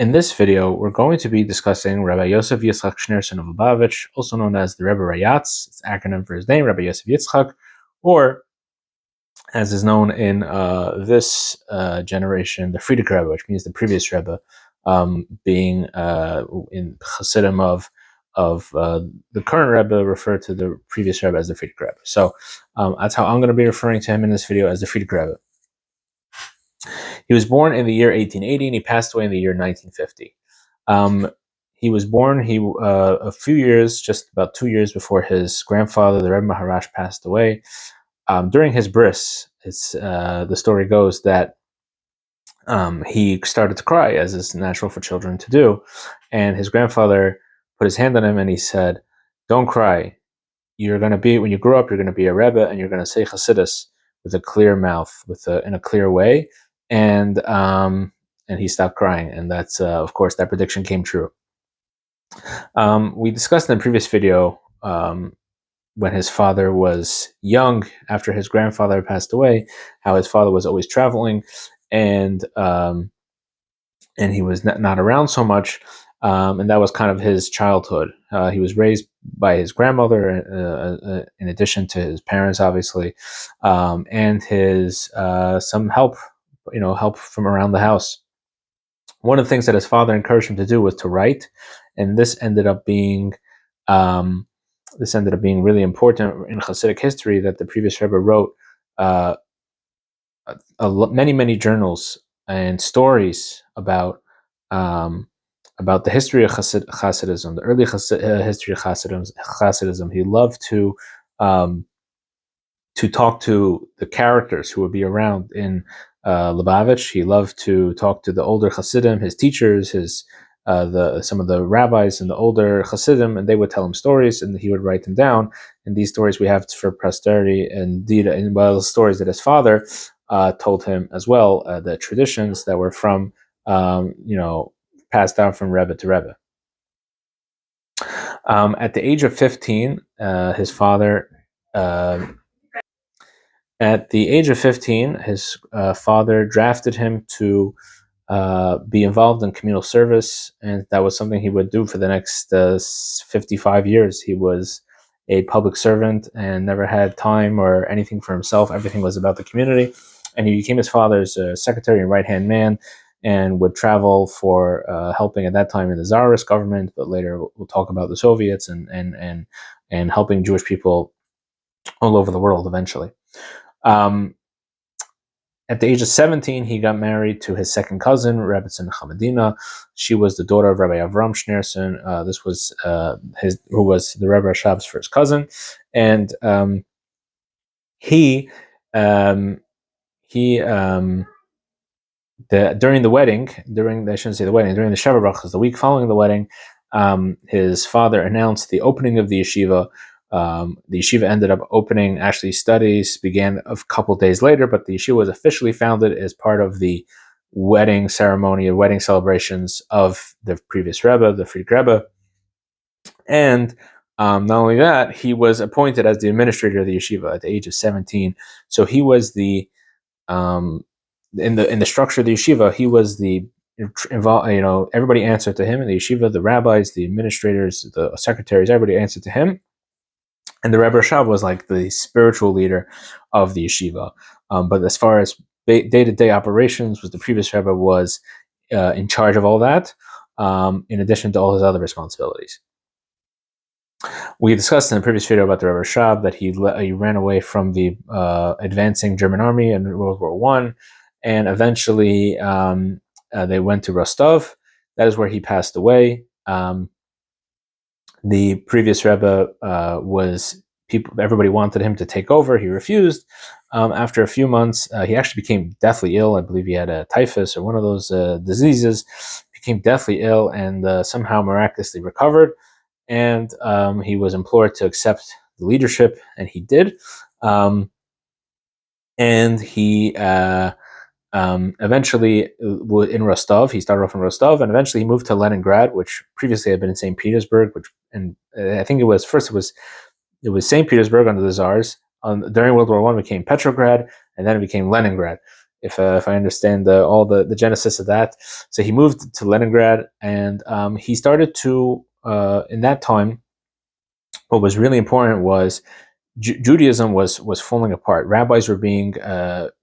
In this video, we're going to be discussing Rabbi Yosef Yitzchak Schneerson of Lubavitch, also known as the Rebbe Rayatz. It's an acronym for his name, Rabbi Yosef Yitzchak, or as is known in this generation, the Friediker Rebbe, which means the previous Rebbe, being in Chassidim of the current Rebbe, referred to the previous Rebbe as the Friediker Rebbe. So that's how I'm going to be referring to him in this video, as the Friediker Rebbe. He was born in the year 1880 and he passed away in the year 1950. He was born a few years, just about 2 years before his grandfather, the Rebbe Maharash, passed away. During his bris, the story goes that he started to cry, as is natural for children to do, and his grandfather put his hand on him and he said, "Don't cry. When you grow up, you're going to be a Rebbe and you're going to say Chassidus with a clear mouth, in a clear way." And he stopped crying, and that's of course that prediction came true. We discussed in the previous video when his father was young, after his grandfather passed away, how his father was always traveling, and he was not around so much, and that was kind of his childhood. He was raised by his grandmother, in addition to his parents, obviously, and his some help from around the house. One of the things that his father encouraged him to do was to write, and this ended up being really important in Hasidic history, that the previous Rebbe wrote many journals and stories about the history of Hasidism, the early history of Hasidism. He loved to talk to the characters who would be around in Lubavitch. He loved to talk to the older Hasidim, his teachers, some of the rabbis and the older Hasidim, and they would tell him stories, and he would write them down. And these stories we have for posterity, and the stories that his father told him as well, the traditions that were from passed down from Rebbe to Rebbe. At the age of 15, his father drafted him to be involved in communal service, and that was something he would do for the next 55 years. He was a public servant and never had time or anything for himself. Everything was about the community, and he became his father's secretary and right-hand man, and would travel for helping at that time in the Tsarist government, but later we'll talk about the Soviets and helping Jewish people all over the world eventually. At the age of 17, he got married to his second cousin, Rebbetzin Chamadina. She was the daughter of Rabbi Avram Schneerson. This was who was the Rebbe Rashab's first cousin, and during the wedding, during the Sheva Brachas, the week following the wedding, his father announced the opening of the yeshiva. The yeshiva ended up opening, actually studies began a couple days later, but the yeshiva was officially founded as part of the wedding ceremony and wedding celebrations of the previous Rebbe, the Friediker Rebbe. And not only that, he was appointed as the administrator of the yeshiva at the age of 17. So he was in the structure of the yeshiva, he was everybody answered to him in the yeshiva, the rabbis, the administrators, the secretaries, everybody answered to him. And the Rebbe Rashab was like the spiritual leader of the yeshiva. But as far as day-to-day operations, the previous Rebbe was in charge of all that, in addition to all his other responsibilities. We discussed in the previous video about the Rebbe Rashab that he ran away from the advancing German army in World War I, and eventually they went to Rostov. That is where he passed away. The previous Rebbe everybody wanted him to take over. He refused. After a few months, he actually became deathly ill. I believe he had a typhus or one of those diseases. Became deathly ill and somehow miraculously recovered. And he was implored to accept the leadership, and he did. And he eventually, in Rostov, he started off in Rostov, and eventually he moved to Leningrad, which previously had been in St. Petersburg. I think it was St. Petersburg under the Tsars. During World War I, it became Petrograd, and then it became Leningrad. if I understand all the genesis of that. So he moved to Leningrad, and he started to in that time. What was really important was Judaism was falling apart. Rabbis were being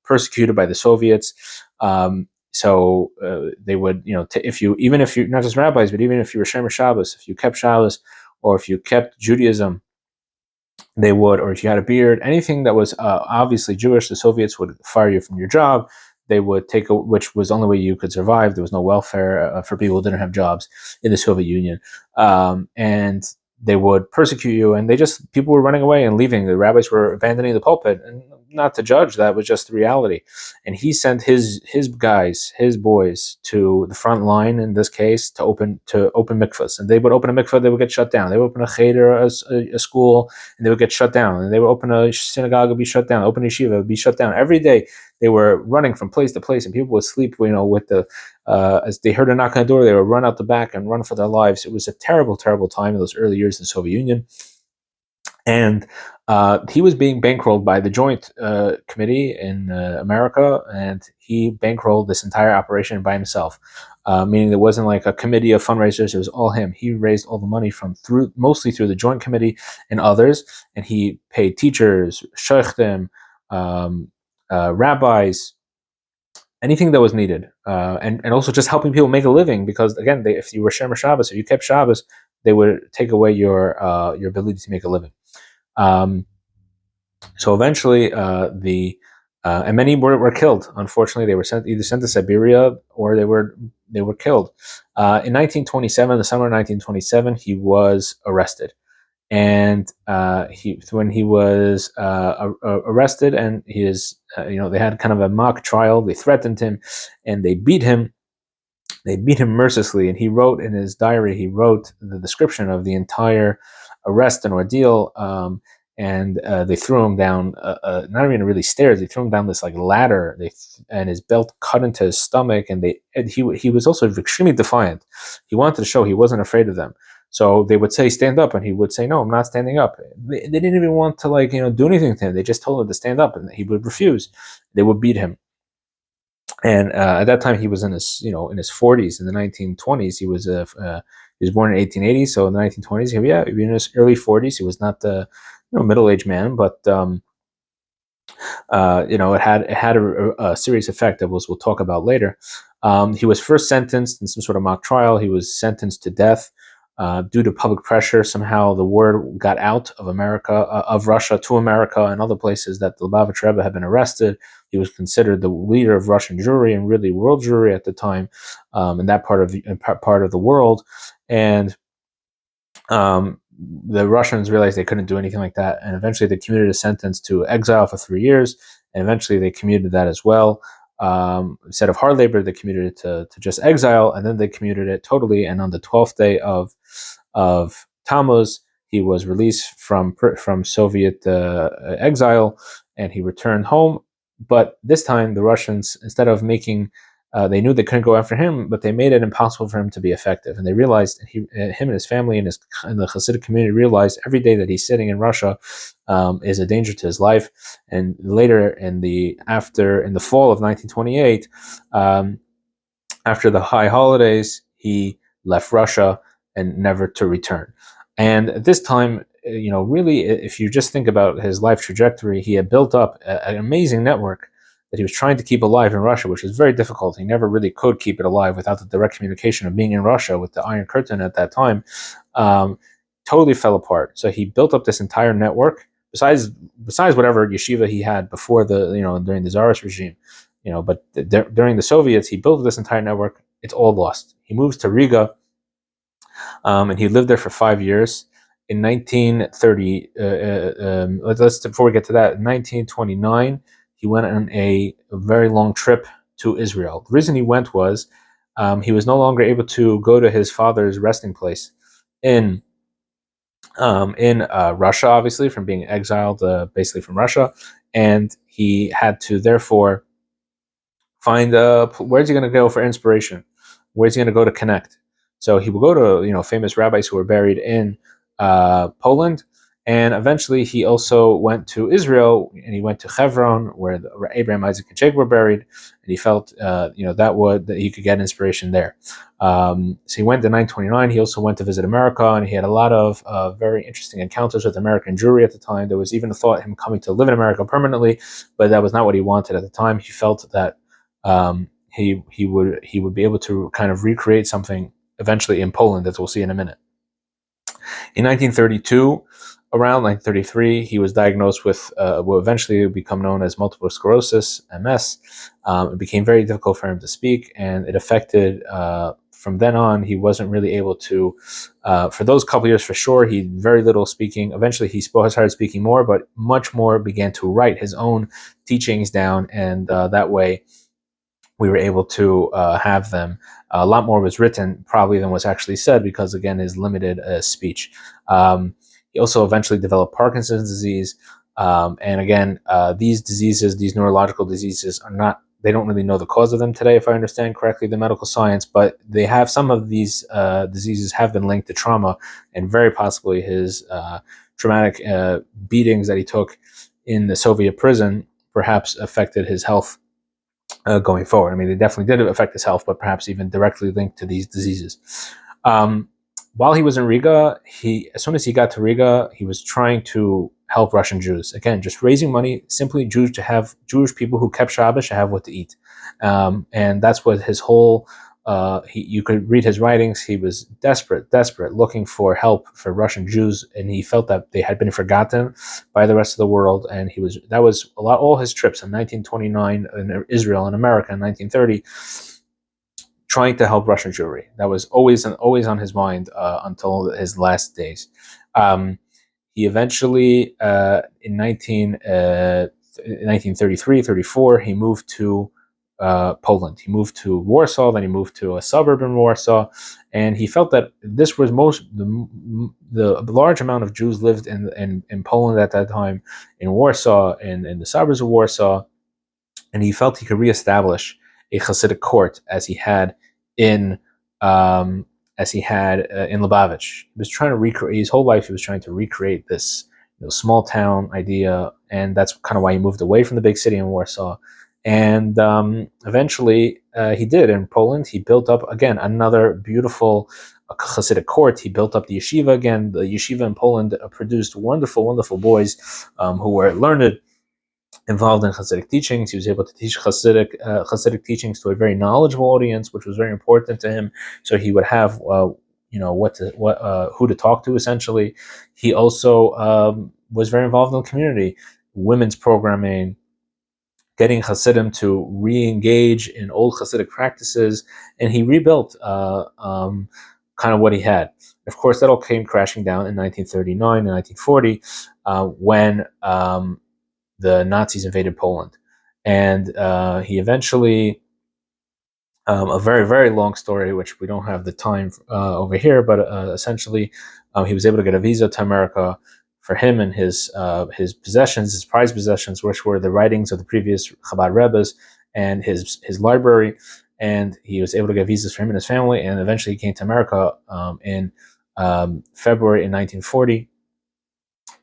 persecuted by the Soviets. They would, if you, even if you, not just rabbis, but even if you were Shomer Shabbos, if you kept Shabbos, or if you kept Judaism, they would, or if you had a beard, anything that was obviously Jewish, the Soviets would fire you from your job. They would which was the only way you could survive. There was no welfare for people who didn't have jobs in the Soviet Union. And they would persecute you, and people were running away and leaving. The rabbis were abandoning the pulpit, and not to judge, that was just the reality. And he sent his guys, his boys, to the front line in this case to open mikvahs. And they would open a mikvah, they would get shut down. They would open a cheder, a school, and they would get shut down. And they would open a synagogue, would be shut down. Open a yeshiva, would be shut down. Every day they were running from place to place, and people would sleep, with the as they heard a knock on the door, they would run out the back and run for their lives. It was a terrible, terrible time in those early years in the Soviet Union. And he was being bankrolled by the Joint Committee in America, and he bankrolled this entire operation by himself, meaning there wasn't like a committee of fundraisers. It was all him. He raised all the money mostly through the Joint Committee and others, and he paid teachers, sheikhim, rabbis, anything that was needed, and also just helping people make a living, because again, if you were Shomer Shabbos, if you kept Shabbos, they would take away your ability to make a living. So eventually, and many were killed. Unfortunately, they were either sent to Siberia or they were killed. In 1927, the summer of 1927, he was arrested, and when he was arrested, and they had kind of a mock trial. They threatened him, and they beat him. They beat him mercilessly, and he wrote in his diary. He wrote the description of the entire arrest and ordeal. And they threw him down, not even really stairs. They threw him down this like ladder. And his belt cut into his stomach. And he was also extremely defiant. He wanted to show he wasn't afraid of them. So they would say, "Stand up," and he would say, "No, I'm not standing up." They didn't even want to do anything to him. They just told him to stand up, and he would refuse. They would beat him. And at that time, he was in his 40s. In the 1920s, he was born in 1880. So in the 1920s, he'd be in his early 40s. He was not the middle-aged man, but it had a serious effect that we'll talk about later. He was first sentenced in some sort of mock trial. He was sentenced to death due to public pressure. Somehow the word got out of Russia to America and other places that the Lubavitch Rebbe had been arrested. He was considered the leader of Russian Jewry and really world Jewry at the time in that part of the world. And the Russians realized they couldn't do anything like that, and eventually they commuted a sentence to exile for 3 years, and eventually they commuted that as well. Instead of hard labor, they commuted it to just exile, and then they commuted it totally. And on the 12th day of Tammuz, he was released from Soviet exile, and he returned home. But this time, the Russians, instead of they knew they couldn't go after him, but they made it impossible for him to be effective. And they realized, him and his family and the Hasidic community realized every day that he's sitting in Russia is a danger to his life. And later in the fall of 1928, after the high holidays, he left Russia and never to return. And at this time, really, if you just think about his life trajectory, he had built up an amazing network that he was trying to keep alive in Russia, which was very difficult. He never really could keep it alive without the direct communication of being in Russia with the Iron Curtain at that time. Totally fell apart. So he built up this entire network, besides whatever yeshiva he had before during the Tsarist regime. But during the Soviets, he built this entire network. It's all lost. He moves to Riga, and he lived there for 5 years. In 1930, before we get to that, in 1929, he went on a very long trip to Israel. The reason he went was he was no longer able to go to his father's resting place in Russia, obviously, from being exiled basically from Russia, and he had to therefore find where's he going to go for inspiration? Where's he going to go to connect? So he will go to famous rabbis who were buried in Poland, And eventually, he also went to Israel, and he went to Hebron, where Abraham, Isaac, and Jacob were buried. And he felt, that he could get inspiration there. So he went to 929. He also went to visit America, and he had a lot of very interesting encounters with American Jewry at the time. There was even a thought of him coming to live in America permanently, but that was not what he wanted at the time. He felt that he would be able to kind of recreate something eventually in Poland, as we'll see in a minute. In 1932, around 1933, he was diagnosed with what eventually would become known as multiple sclerosis, MS. It became very difficult for him to speak, and it affected, from then on, he wasn't really able to, for those couple years for sure, he did very little speaking. Eventually, he started speaking more, but much more began to write his own teachings down, and that way, we were able to have them. A lot more was written probably than was actually said because, again, his limited speech. He also eventually developed Parkinson's disease. And again, these diseases, these neurological diseases, they don't really know the cause of them today, if I understand correctly, the medical science, but they have some of these diseases have been linked to trauma, and very possibly his traumatic beatings that he took in the Soviet prison perhaps affected his health going forward. I mean, they definitely did affect his health, but perhaps even directly linked to these diseases. While he was in Riga, as soon as he got to Riga, he was trying to help Russian Jews. Again, just raising money, simply Jewish people who kept Shabbos to have what to eat. And that's what his whole, you could read his writings. He was desperate, looking for help for Russian Jews, and he felt that they had been forgotten by the rest of the world. And that was all his trips in 1929 in Israel and America in 1930, trying to help Russian Jewry. That was always on his mind until his last days. He eventually, in 1933, 34, he moved to Poland. He moved to Warsaw, then he moved to a suburb in Warsaw, and he felt that this was the large amount of Jews lived in Poland at that time, in Warsaw, in the suburbs of Warsaw, and he felt he could reestablish a Hasidic court as he had in Lubavitch. He was trying to recreate his whole life. He was trying to recreate this small town idea, and that's kind of why he moved away from the big city in Warsaw. And eventually, he did in Poland. He built up again another beautiful Hasidic court. He built up the yeshiva again. The yeshiva in Poland produced wonderful, wonderful boys who were learned, involved in Hasidic teachings. He was able to teach Hasidic teachings to a very knowledgeable audience, which was very important to him. So he would have, who to talk to. Essentially, he also was very involved in the community, women's programming, getting Hasidim to re-engage in old Hasidic practices, and he rebuilt kind of what he had. Of course, that all came crashing down in 1939 and 1940 when the Nazis invaded Poland. And he eventually, a very, very long story, which we don't have the time over here, but essentially he was able to get a visa to America for him and his possessions, his prized possessions, which were the writings of the previous Chabad Rebbes and his library. And he was able to get visas for him and his family, and eventually he came to America in February in 1940.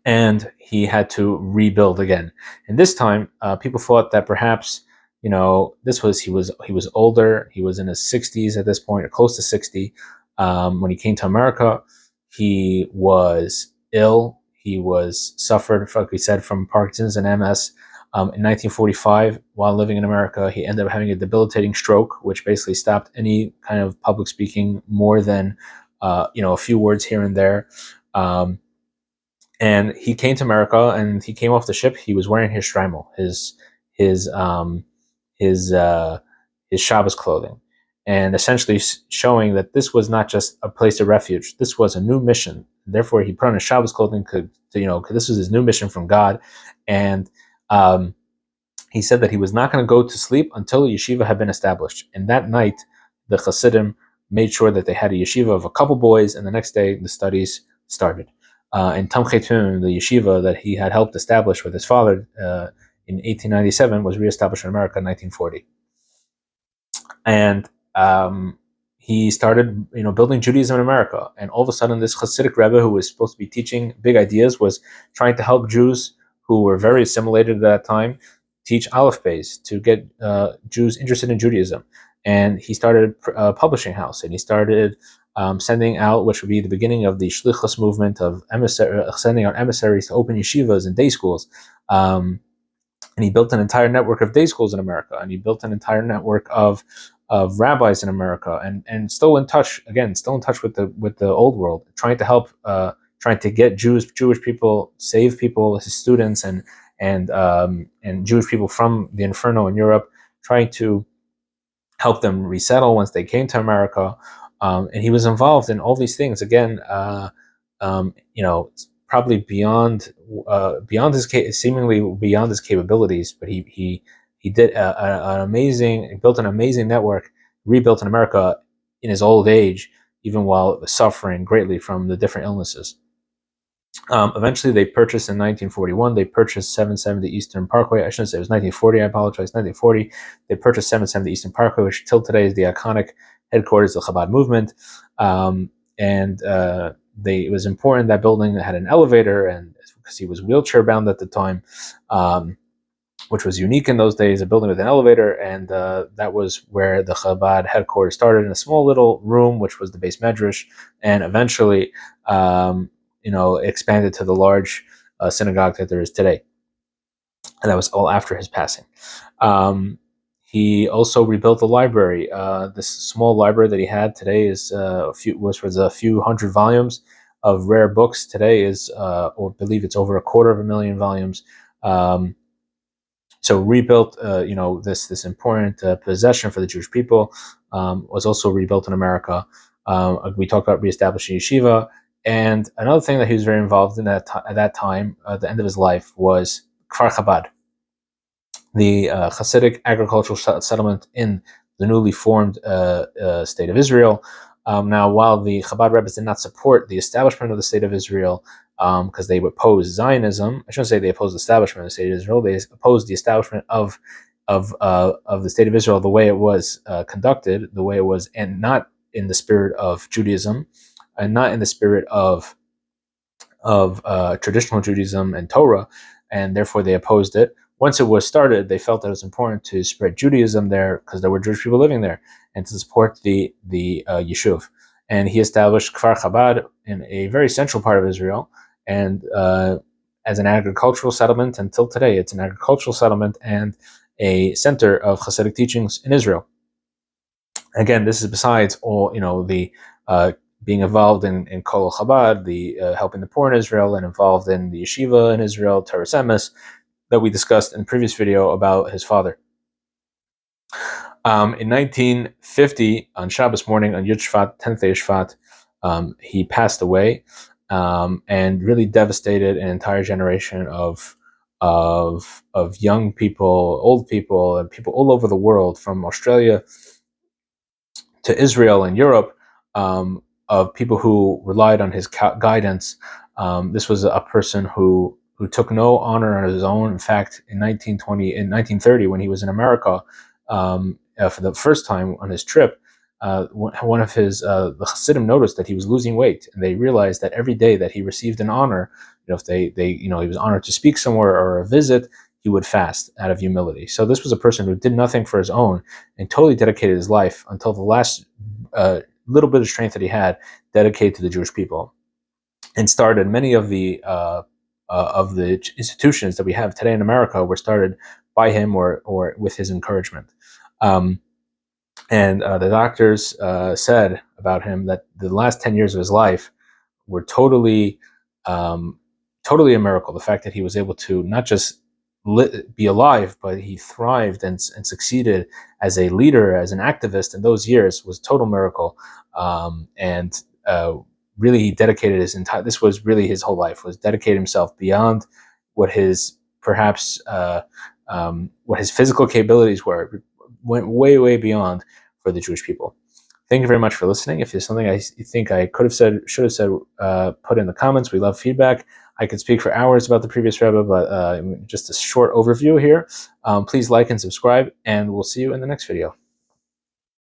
And he had to rebuild again. And this time, people thought that perhaps, he was older. He was in his 60s at this point, or close to 60. When he came to America, he was ill. He suffered, like we said, from Parkinson's and MS. In 1945, while living in America, he ended up having a debilitating stroke, which basically stopped any kind of public speaking more than, a few words here and there. And he came to America, and he came off the ship. He was wearing his shtreimel, his Shabbos clothing, and essentially showing that this was not just a place of refuge. This was a new mission. Therefore, he put on his Shabbos clothing because this was his new mission from God. And he said that he was not going to go to sleep until the yeshiva had been established. And that night, the Hasidim made sure that they had a yeshiva of a couple boys, and the next day the studies started. And Tam Chetun, the yeshiva that he had helped establish with his father in 1897, was reestablished in America in 1940. And he started, building Judaism in America. And all of a sudden, this Hasidic Rebbe, who was supposed to be teaching big ideas, was trying to help Jews who were very assimilated at that time teach Aleph Beis, to get Jews interested in Judaism. And he started a publishing house, and he started sending out, which would be the beginning of the Shlichus movement of sending out emissaries to open yeshivas and day schools. And he built an entire network of day schools in America, and he built an entire network of rabbis in America, and still in touch with the old world, trying to help, trying to get Jewish people, save people, his students, and Jewish people from the Inferno in Europe, trying to help them resettle once they came to America. And he was involved in all these things. Again, probably beyond seemingly beyond his capabilities, but he did he built an amazing network, rebuilt in America in his old age, even while suffering greatly from the different illnesses. Eventually, they purchased in 1941. They purchased 770 Eastern Parkway. I shouldn't say it was 1940. I apologize. 1940. They purchased 770 Eastern Parkway, which till today is the iconic headquarters of the Chabad movement. It was important, that building had an elevator, and because he was wheelchair bound at the time, which was unique in those days, a building with an elevator, and that was where the Chabad headquarters started, in a small little room, which was the base medrash, and eventually, expanded to the large synagogue that there is today. And that was all after his passing. He also rebuilt the library. This small library that he had today was a few hundred volumes of rare books. Today is, or I believe it's over 250,000 volumes. So rebuilt, this important possession for the Jewish people, was also rebuilt in America. We talked about reestablishing yeshiva, and another thing that he was very involved in at that time, at the end of his life, was Kfar Chabad, the Hasidic agricultural settlement in the newly formed state of Israel. Now, while the Chabad Rebbe did not support the establishment of the state of Israel, because they opposed Zionism, I shouldn't say they opposed the establishment of the state of Israel. They opposed the establishment of the state of Israel the way it was conducted, the way it was, and not in the spirit of Judaism, and not in the spirit of traditional Judaism and Torah, and therefore they opposed it. Once it was started, they felt that it was important to spread Judaism there, because there were Jewish people living there, and to support the Yishuv. And he established Kfar Chabad in a very central part of Israel, and as an agricultural settlement. Until today, it's an agricultural settlement and a center of Hasidic teachings in Israel. Again, this is besides all, the being involved in Kol Chabad, the helping the poor in Israel, and involved in the yeshiva in Israel, Teres Emes, that we discussed in the previous video about his father. In 1950, on Shabbos morning, on Yud Shvat, 10th day of Shvat, he passed away, and really devastated an entire generation of young people, old people, and people all over the world, from Australia to Israel and Europe, of people who relied on his guidance. This was a person who took no honor on his own. In fact, in 1930, when he was in America for the first time on his trip, one of the Hasidim noticed that he was losing weight, and they realized that every day that he received an honor, if he was honored to speak somewhere or a visit, he would fast out of humility. So this was a person who did nothing for his own and totally dedicated his life until the last little bit of strength that he had, dedicated to the Jewish people, and started many of the institutions that we have today in America were started by him or with his encouragement. And the doctors said about him that the last 10 years of his life were totally a miracle. The fact that he was able to not just be alive, but he thrived and succeeded as a leader, as an activist in those years, was a total miracle. Really, he dedicated this was really his whole life, was dedicate himself beyond what his what his physical capabilities were, went way, way beyond for the Jewish people. Thank you very much for listening. If there's something you think I could have said, should have said, put in the comments. We love feedback. I could speak for hours about the previous Rebbe, but just a short overview here. Please like and subscribe, and we'll see you in the next video.